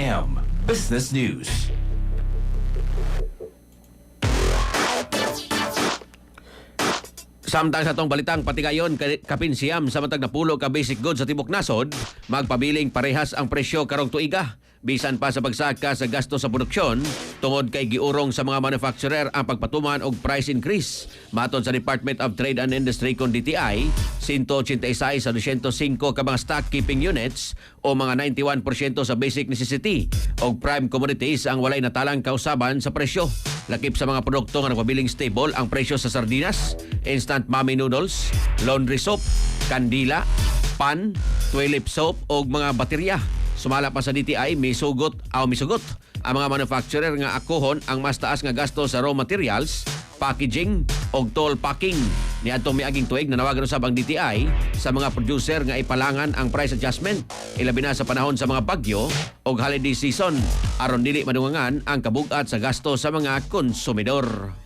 AM Business News. Samtang sa tong balitang patigayon kapinsiyam sa matag napulo ka basic goods sa tibok nasod, magpabiling parehas ang presyo karong tuiga. Bisan pa sa pagsaka sa gasto sa produksyon, tungod kay giurong sa mga manufacturer ang pagpatuman og price increase. Maton sa Department of Trade and Industry kon DTI, 186 sa 205 ka mga stock keeping units o mga 91% sa basic necessity o prime commodities ang walay natalang kausaban sa presyo. Lakip sa mga produkto nga nagpabiling stable ang presyo sa sardinas, instant mommy noodles, laundry soap, kandila, pan, toilet soap o mga baterya. Sumala pa sa DTI, misugot ang mga manufacturer nga akohon ang mas taas nga gasto sa raw materials, packaging o toll packing. Niadtong miaging tuig nanawagan usab ang DTI sa mga producer nga ipalangan ang price adjustment ilabi na sa panahon sa mga bagyo o holiday season aron dili madungangan ang kabug-at sa gasto sa mga konsumidor.